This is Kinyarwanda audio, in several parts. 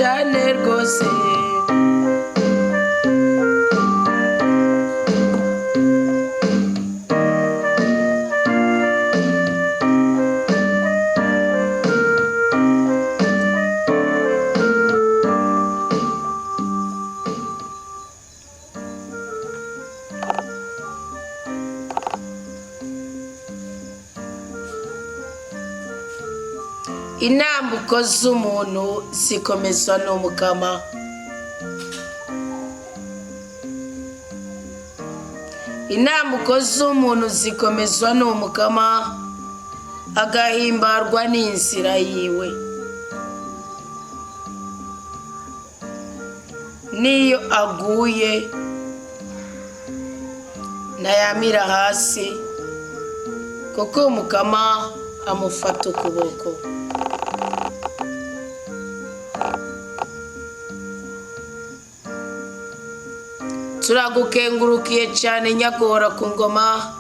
cyane rwose. Intambuko z'umuntu zikomezwa n'Umukama. Intambuko z'umuntu zikomezwa n'Umukama, agahimbarwa n'inzira yiwe. Niyo aguye ntayamira hasi, kuko Umukama amufata ukuboko. Turagukengurukiye cyane nyagora ku ngoma,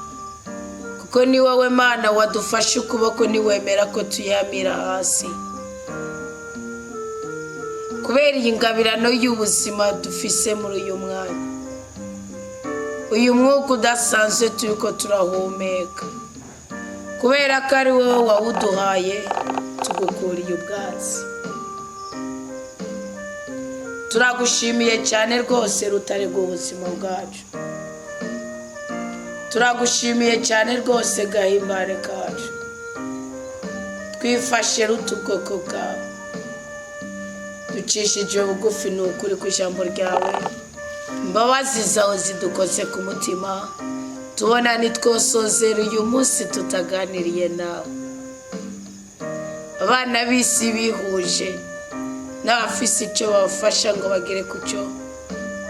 kuko ni wowe Mana wadufashe ukuboko niwemera ko tuyamira hasi. Kubera iyi ngabirano y'ubuzima dufise muri uyu mwanya, uyu mwuka udasanzwe turiko turahumeka, kubera ko ari wowe wawuduhaye, tugukuriye ubwatsi. Turagushimiye cyane rwose rutare rw'ubuzima bwacu. Turagushimiye cyane rwose gahimbare kacu. Twifashe rutubwoko bwawe, ducishije bugufi n'ukuri ku ijambo ryawe. Imbabazi zawe zidukoze ku mutima, tubona nitwosozera uyu munsi tutaganiriye nawe. Abana b'isi bihuje n'abafise icyo babafasha ngo bagere ku cyo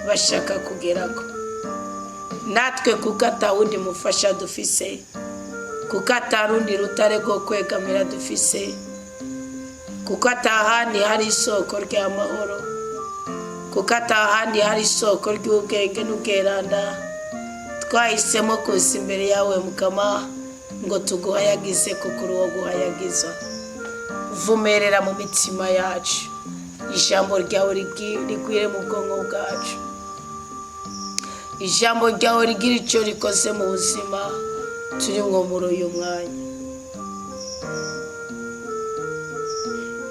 bashaka kugerako. Natwe kuko atawundi mufasha dufise, kuko atarundi rutare rwo kwegamira dufise, kuko atahandi hari isoko ry'amahoro, kuko atahandi hari isoko ry'ubwenge n'ubweranda, twahisemo kuza imbere yawe Mukama ngo tuguhayagize, kuko uri uwo guhayagiza. Vumerera mu mitima yacu, ijambo ryawe rigwire mu bwonko bwacu. Ijambo ryawe rigira icyo rikoze mu buzima turimwo muri uyu mwanya.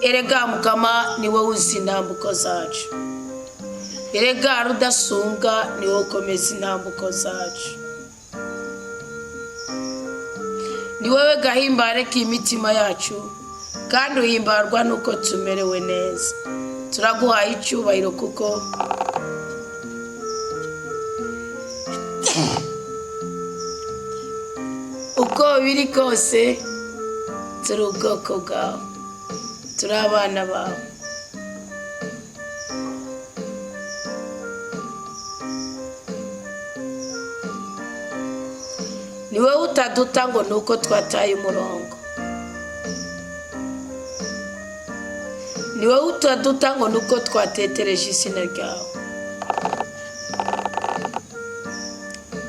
Erega Mukama ni wowe uzi intambuko zacu. Erega rudasumbwa ni wowe ukomeza intambuko zacu. Ni wowe gahimbare k'imitima yacu, kandi uhimbarwa nuko tumerewe neza. Turaguhaye icyubahiro kuko uko biri kose turi ubwoko bwawe, turi abana bawe. Ni wowe utaduta ngo nuko twataye umurongo. Ni wowe utaduta ngo nuko twatetereje izina ryawe.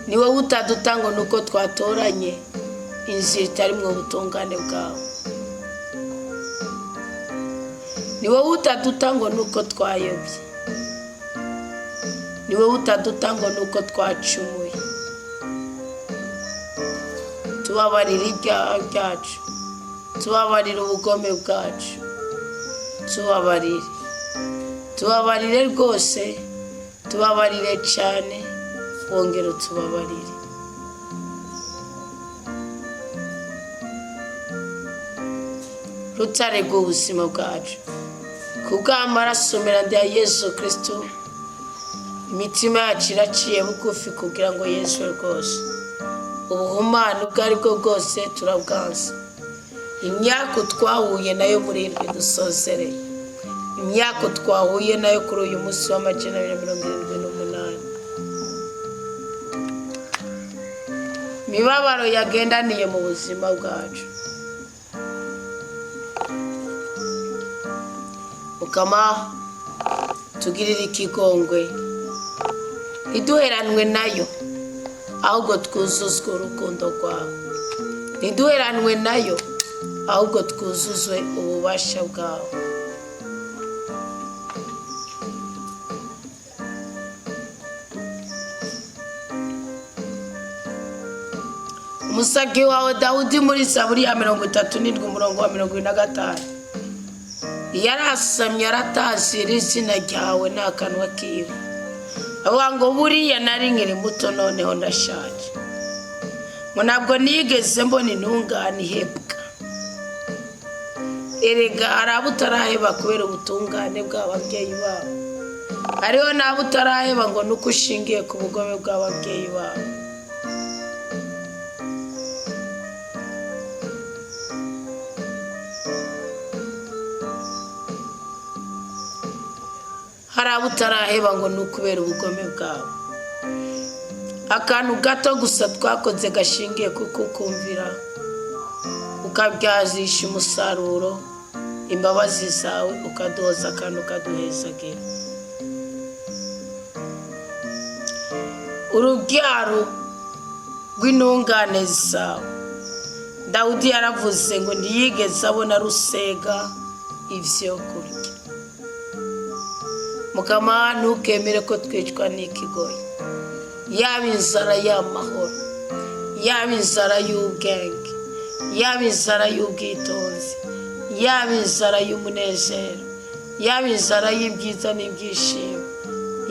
Ni wowe utaduta ngo nuko twatoranye inzira itari mu butungane bwawe. Ni wowe utaduta ngo nuko twayobye. Ni wowe utaduta ngo nuko twacumuye. Tubabarire ibyaha byacu, tubabarire ubugome bwacu, tubabarire rwose, tubabarire cyane, wongere utubabarire. Rutare rw'ubuzima bwacu, kubw'amaraso meranda ya Yesu Kristo, imitima yacu iraciye bugufi kugira ngo Yesu rwose ubuhumane ubwo ari bwo bwose turabwanza. Imyaka twahuye nayo muri irwi dusozereye, imyaka twahuye nayo kuri uyu munsi wa 278, imibabaro yagendaniye mu buzima bwacu. Mukama tugirire ikigongwe, ntiduheranwe nayo, ahubwo twuzuzwe urukundo rwawe. Ntiduheranwe nayo, ahubwo twuzuzwe ububasha bwawe. musagi wawe Dawudi muri Zaburi ya 37 umurongo wa 25 yarasamye aratazira izina ryawe n'akanwa kiwe avuga ngo buriya nari nkiri muto noneho ndashaje ngo ntabwo nigeze mbona intungane ihebwa. Erega hari abo utaraheba kubera ubutungane bw'ababyeyi babo, hariho n'abo utaraheba ngo nuko ushingiye ku bugome bw'ababyeyi babo. Hari abo utaraheba ngo nukubera ubugome bwabo. Akantu gato gusa twakoze gashingiye kuko kumvira ukabyazisha umusaruro imbabazi zawe ukadoza akantu kaduhezagira. Urubyaro rw'intungane zawe Dawudi yaravuze ngo ntiyigeze abona rusega ivyo kurya. Mukama ntukemere ko twicwa n'ikigoyi, yaba inzara y'amahoro, yaba inzara y'ubwenge, yaba inzara y'ubwitonzi, yaba inzara y'umunezero, yaba inzara y'ibyiza n'ibyishimo,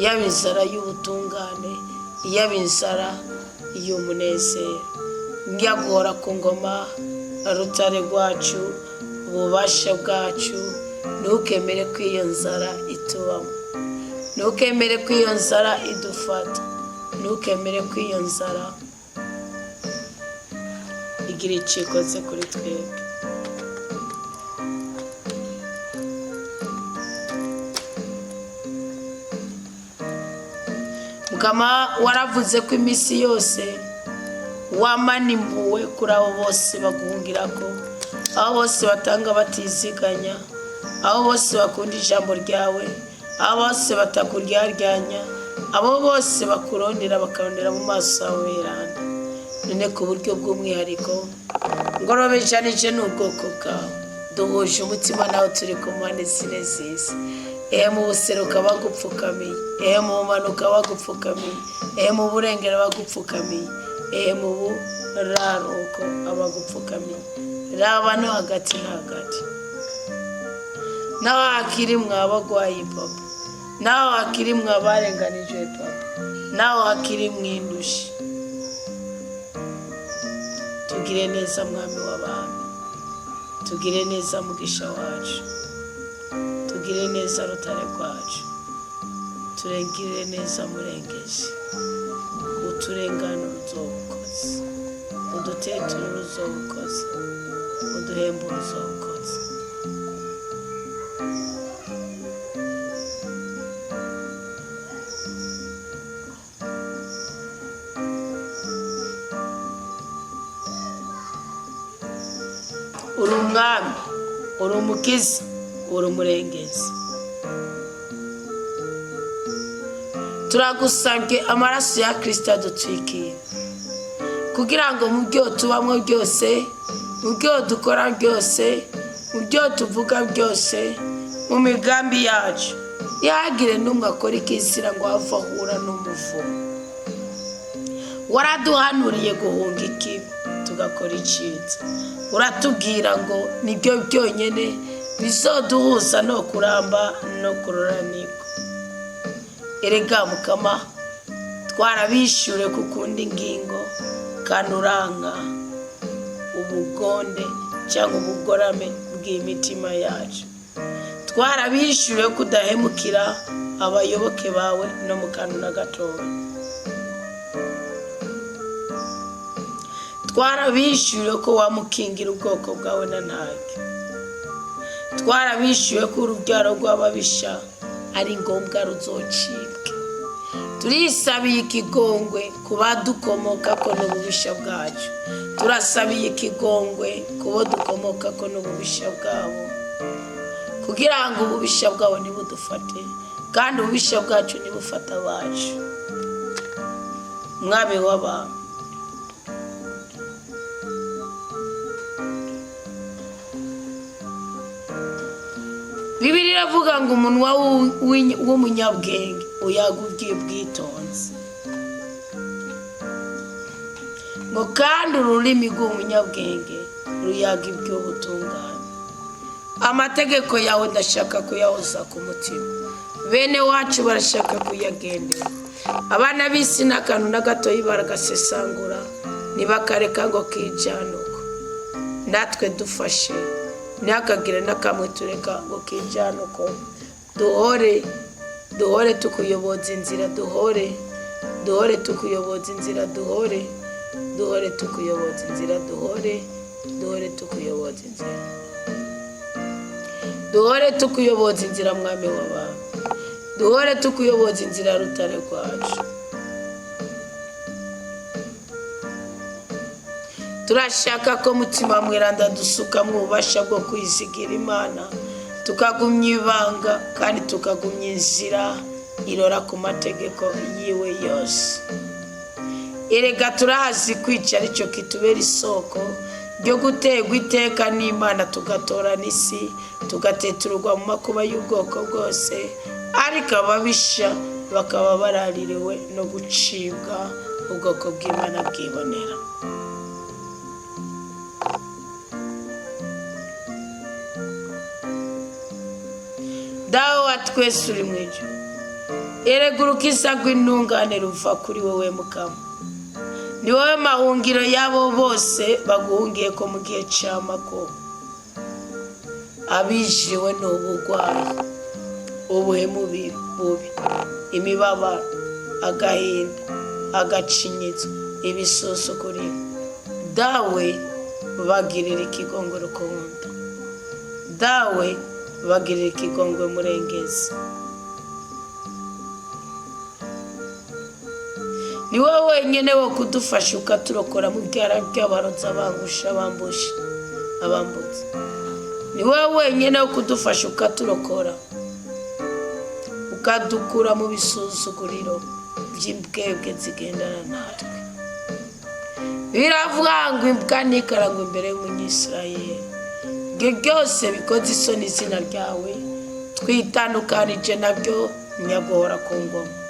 yaba inzara y'ubutungane, yaba inzara y'umunezero. Ngiyagora ku ngoma rutare rwacu, ububasha bwacu, ntukemere ko iyo nzara itubamo, ntukemere ko iyo nzara idufata, ntukemere ko iyo nzara igira icikoze kuri twebwe. Mukama waravuze ko iminsi yose wamanimbuwe kuri abo bose baguhungirako, abo bose batanga batiziganya, abo bose bakunda ijambo ryawe, abo bose batakuryaryanya, abo bose bakurondera bakarondera mu maso yawe yeranda. None ku buryo bw'umwihariko ngorobejanije n'ubwoko bwawe, duhuje umutima nawe turi ku mpande zine z'isi. Mu buseruka bagupfukamiye, mu bumanuka bagupfukamiye, mu burengero bagupfukamiye, mu buraruko abagupfukamiye, raba no hagati na hagati. Nawe hakiri mwabagwayi papa, nawe hakiri mwabarenganijwe papa, nawe hakiri mwindushi. Tugire neza mwami w'abami, tugire neza mugisha wacu, tugire neza rutare rwacu, turengire neza murengezi, uturengane uruzobukozi, uduteture uruzobukozi, uduhembe uruzobukozi. Uri umwami, uri umukiza, uri umurengezi. Turagusabye amaraso ya Kristo adutwikiye kugira ngo mu byo tubamwo byose, mu byo dukora byose, mu byo tuvuga byose, mu migambi yacu yagire n'umwe akora ikizira ngo avahura n'umuvumo. Waraduhanuriye guhunga ikibi tugakora iciza, uratubwira ngo nibyo byonyene bizoduhuza no kuramba no kuroranirwa. Erega Mukama twarabishure kukunda ingingo kanuranga ubugonde cyangwa ubugorame bw'imitima yacu. Twarabishure kudahemukira abayoboke bawe no mu kantu na gatoya. Twarabishure ko wamukingira ubwoko bwawe na ntacyo. Twarabishure ko urubyaro rw'ababisha ari ngombwa ruzocibwe. Turisabiye ikigongwe ku badukomoka ko n'ububisha bwacu, turasabiye ikigongwe ku bo dukomoka ko n'ububisha bwabo, kugira ngo ububisha bwabo ntibudufate kandi ububisha bwacu ntibufata abacu. Mwami w'abantu, Bibiliya iravuga ngo umunwa w'umunyabwenge uyaga ubwitonzi. ngo kandi ururimi rw'umunyabwenge ruyaga iby'ubutungane. Amategeko yawe ndashaka kuyahoza ku mutima. Bene wacu barashaka kuyagendera. Abana b'isi n'akantu na gatoyi baragasesangura ntibakareka ngo kijanuko. Natwe dufashe ntihakagire n'akamwe tureka ngo kijanuko. Duhore tukuyoboza inzira, duhore tukuyoboza inzira, duhore tukuyoboza inzira, duhore tukuyoboza inzira, duhore tukuyoboza inzira, mwami w'abantu, duhore tukuyoboza inzira, rutare rwacu. Turashaka ko mutima mweranda dusuka mu bubasha bwo kwizigira Imana, tukagumya ibanga kandi tukagumya inzira irora ku mategeko yiwe yose. Erega turazi kwica aricyo kitubera isoko ryo gutegwa iteka n'Imana, tugatora n'isi, tugateturwa mu makuba y'ubwoko bwose, ariko ababisha bakaba baraririwe no gucibwa ubwoko bw'Imana bwibonera. Dawe wa twese uri mu ijuru, erega urukiza rw'intungane ruva kuri wowe Mukama. Ni wowe mahungiro y'abo bose baguhungiye ko mu gihe cy'amakuba. Abijiriwe n'uburwayi, ubuhemu bubi, imibabaro, agahinda, agacinyizo, ibisusukurizo, dawe bagirira ikigongo rukundo, dawe bagirira ikigongo murengezi. Ni wowe wenyine wo kudufasha ukaturokora mu byara by'abarozi, abambutsi. Ni wowe wenyine wo kudufasha ukaturokora, ukadukura mu bisuzuguriro by'imbwebwe zigendana natwe. Biravuga ngo imbwa ntikarangwe imbere y'umunyisirayeli. Ibyo byose bikoze isoni izina ryawe, twitandukanije nabyo nyaguhora ku ngoma.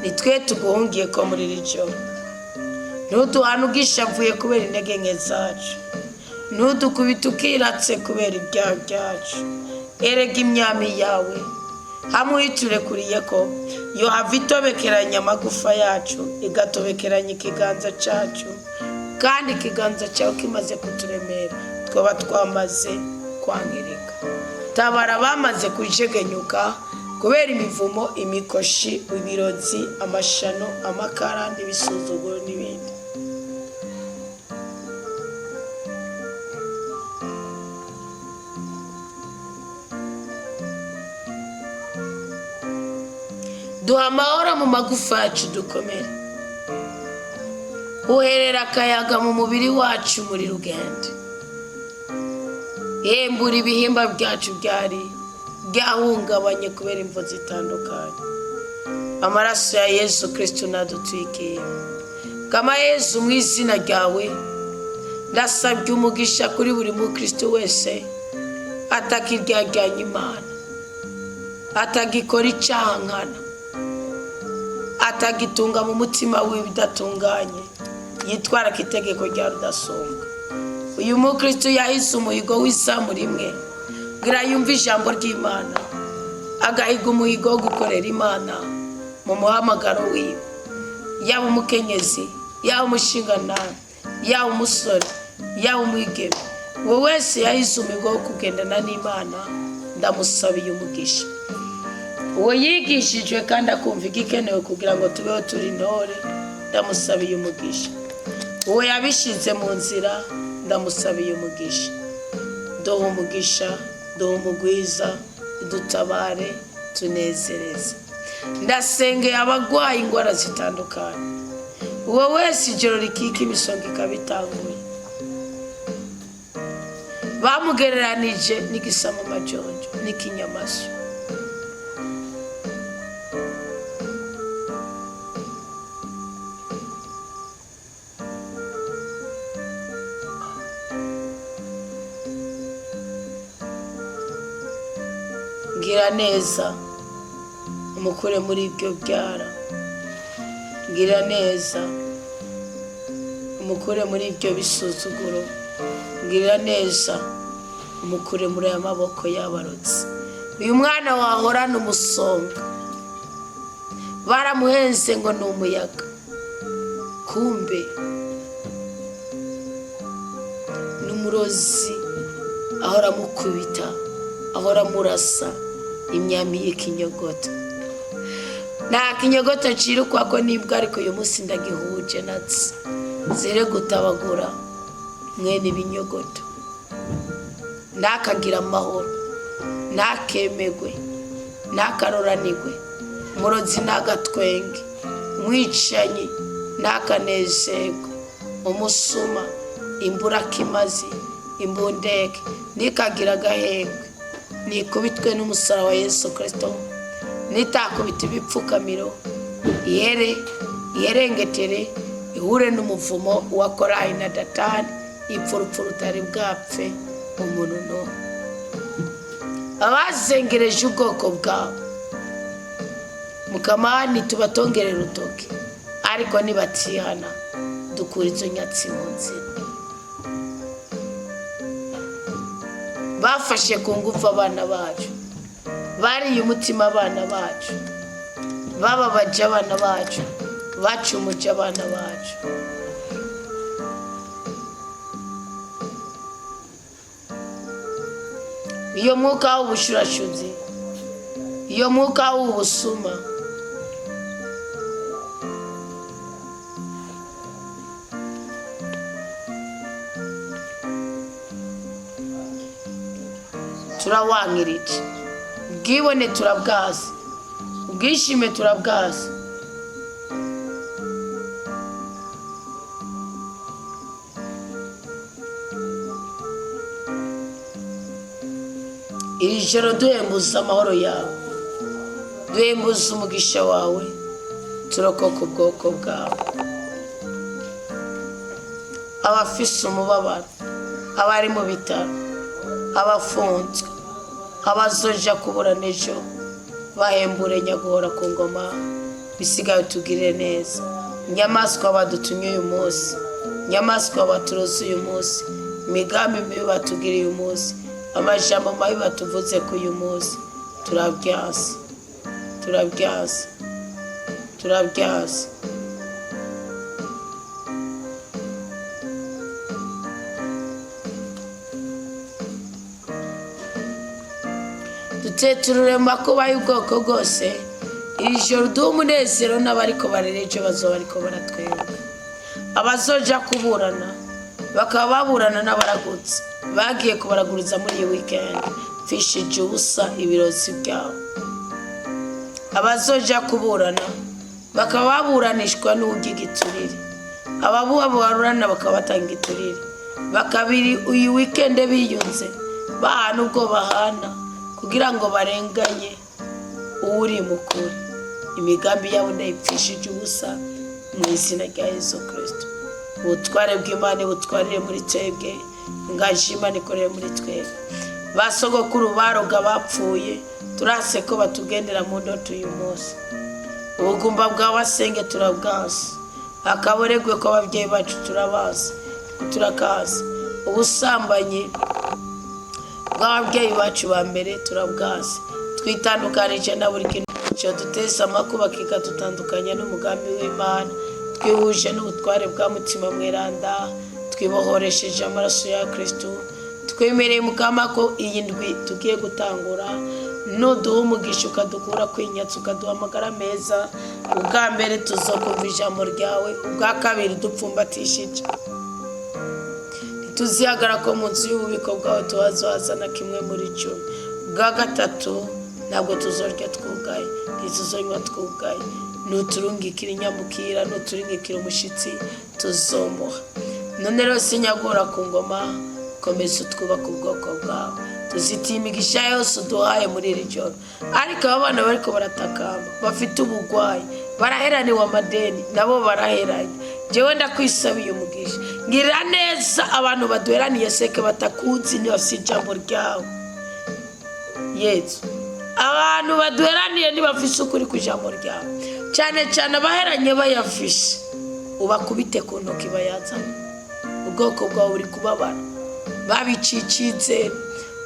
Ni twe tuguhungiye ko muri iri joro. Ntuduhane ugishavuye kubera intege nke zacu, ntudukubite ukiratse kubera ibyaha byacu. Erega imyami yawe hamwe uyiturekuriye ko yohava itobekeranya amagufa yacu, igatobekeranya ikiganza cyacu, kandi ikiganza cyawe kimaze kuturemera twaba twamaze kwangirika. Tabara bamaze kujegenyuka kubera imivumo, imikoshi, ibirozi, amashano, amakara n'ibisuzuguro n'ibindi. Duha amahoro mu magufa yacu dukomere. Uherera akayaga mu mubiri wacu muri rugendo. Yembura ibihimba byacu byahungabanye kubera imvo zitandukanye. Amaraso ya Yesu Kristo nadutwikiye. Kama Yesu, mu izina ryawe ndasabye umugisha kuri buri mukristo wese atakiryaganya Imana, atagikora icyaha nkana, atagitunga mu mutima we bidatunganye, yitwara ku itegeko rya rudasumbwa. Uyu mukristo yahise umuhigo w'isamu rimwe, ngira yumva ijambo ry'Imana, agahiga umuhigo wo gukorera Imana mu muhamagaro wiwe. Yaba umukenyezi, yaba umushingantahe, yaba umusore, yaba umwigeme, wowe wese yahise umuhigo wo kugendana n'Imana, ndamusabiye umugisha. Uwo yigishijwe kandi akumva igikenewe kugira ngo tubeho turi intore, ndamusabiye umugisha. Uwo yabishize mu nzira, ndamusabiye umugisha. Duha umugisha, duha umugwiza, dutabare, tunezereze. Ndasengeye abagwaye indwara zitandukanye, uwo wese ijoro rikika imisonga ikabitanguye, bamugereranije n'igisama majonjo n'ikinyamasyo. Ngira neza umukure muri ibyo byara, ngira neza umukure muri ibyo bisuzuguro, ngirira neza umukure muri aya maboko y'abarotsi. Uyu mwana wahorana umusonga, baramuhenze ngo ni umuyaga, kumbe ni umurozi ahora amukubita, ahora amurasa imyami y'ikinyogoto. Nta kinyogoto cirukwa ko nibwa, ariko uyu munsi ndagihuje natsi zere gutabagura mwene ibinyogoto. Nakagira amahoro, nakemegwe, nakaroranigwe, umurozi nagatwenge, mwicanyi nakanezerwe, umusuma, imburakimazi, imbundeke nikagira agahengwe, nikubitwe n'umusaraba wa Yesu Kristo, nitakubita ibipfukamiro, iherengetere, ihure n'umuvumo wa Korayi na Datani, ipfurupfu rutari bwapfe umuntu no. Abazengereje ubwoko bwawe Mukamani tubatongere rutoke, ariko nibatihana dukura izo nyatsi mu nzira. Bafashe ku ngufu abana bacu, bariye umutima abana bacu, bababaje abana bacu, bacumuje abana bacu. Iyo mwuka w'ubushurashuzi, iyo mwuka w'ubusuma, turawankirije. Ubwibone turabwaza, ubwishime turabwaza. Iri joro duhembuza amahoro yawe, duhembuza umugisha wawe, turokoka ubwoko bwawe. Abafise umubabaro, abari mu bitaro, abafunzwe, abazoja kuburana ejo, bahembure nyaguhora ku ngoma, bisigaye tugirire neza. Inyamaswa badutumye uyu munsi, inyamaswa baturoze uyu munsi, imigambi mibi batugiriye uyu munsi, amajambo mabi batuvuze ku uyu munsi, turabyaza, turabyaza, turabyaza. Duteturure mu makuba y'ubwoko bwose, iri joro duhe umunezero n'abariko barereje bazoba bariko baratwenga. Abazoja kuburana bakaba baburana n'abaragutse, bagiye kubaraguriza muri iyi weekend, fishije ubusa ibirozi byabo. Abazoja kuburana bakaba baburanishwa n'ugigiturire, ababurana bakaba batanga iturire, bakabiri uyu weekend biyunze bahana ubwo bahana kugira ngo barenganye uri mukuri. Imigambi yabo ndayipfishije ubusa mu izina rya Yesu Kristo. Ubutware bw'Imana butwarire muri twebwe, ingaje Imana ikorere muri twebwe. Basogokuru baroga bapfuye, turase ko batugendera mu ndoto uyu munsi. Ubugumba bw'abasenge turabwasa, akaboregwe ko ababyeyi bacu turabasa, turakaza. Ubusambanyi bw'ababyeyi bacu ba mbere turabwasa, twitandukanije na buri kintu cyo duteza amakuba kikadutandukanya n'umugambi w'Imana. Twihuje n'ubutware bwa mutima mweranda, twibohoresheje amaraso ya Kristo. Twemereye Mukama ko iyi ndwi tugiye gutangura, nuduha umugisha ukadukura kwinyatsa, ukaduha amagara meza. Ubwa mbere tuzokumva ijambo ryawe, ubwa kabiri dupfumbatishije, ntituzihagara ko mu nzu y'ububiko bwawe tuhazohazana kimwe muri cyo. Ubwa gatatu ntabwo tuzorya twugaye, ntituzonywa twugaye. Nuturungikira inyamukira, nuturungikira umushitsi, tuzomuha. None rero sinyagora ku ngoma, komeza utwubaka ubwoko bwawe. Tuzitiye imigisha yose uduhaye muri iri joro. Ariko abana bariko baratakamba, bafite ubugwayi, baraheraniwe amadeni, nabo baraheranye. Jewe ndakwisabiye umugisha, ngirira neza abantu baduheraniye seke batakuzi ntibafise ijambo ryawe Yesu. Abantu baduheraniye ntibafise ukuri ku ijambo ryawe, cyane cyane abaheranye bayafishe, ubakubite ku ntoki bayazana. ubwoko bwawe buri kubabara, babicicize,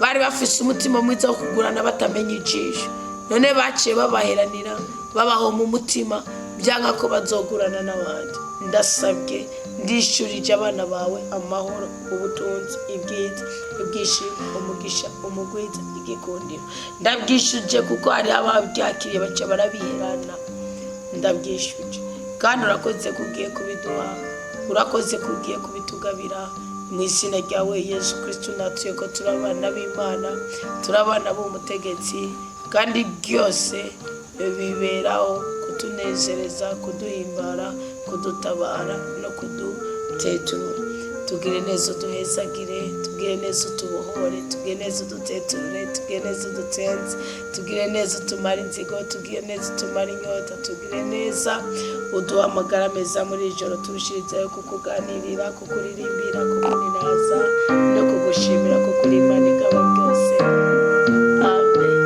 bari bafise umutima mwiza wo kugurana batamenya ijisho, none baciye babaheranira babaho mu mutima byanga ko bazogurana n'abandi. Ndasabye ndishurije abana bawe amahoro, ubutunzi, ibyiza, ibyishimo, umugisha, umugwiza, igikundiro. Ndabyishuje kuko hari ababyakiriye baca barabiherana. Ndabyishuje kandi urakoze kugiye kubiduha, urakoze kugiye kubitugabira mu izina ryawe Yesu Kristo. Natuye ko turabana b'Imana, turabana b'umutegetsi, kandi byose biberaho kutunezereza, kuduhimbara, kudutabara no kudutetura. Tugire neza uduhezagire, tugire neza utubohore, tugire neza uduteturure, tugire neza udutenze, tugire neza utumara inzigo, tugire neza utumara inyota, tugire neza uduhamagara meza muri ijoro, turushirizeho kukuganirira, kukuririmbira, kukuninaza no kugushimira, kukuri Imana igaba byose. Amen,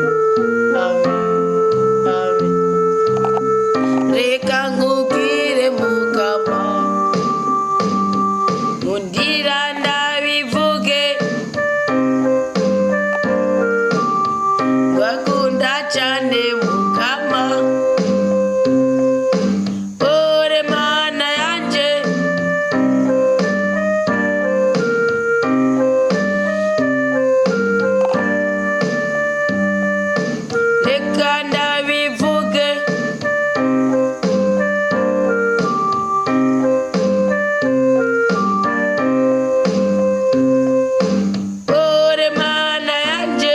amen, amen. Reka nkubwire Mukama, nkundira ndabivuge, ngakunda cyane Mukama, ore Mana yanje, reka ndabivuge, ore Mana yanje,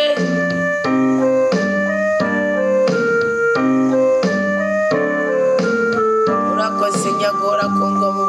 urakoze nyagora ku ngoma.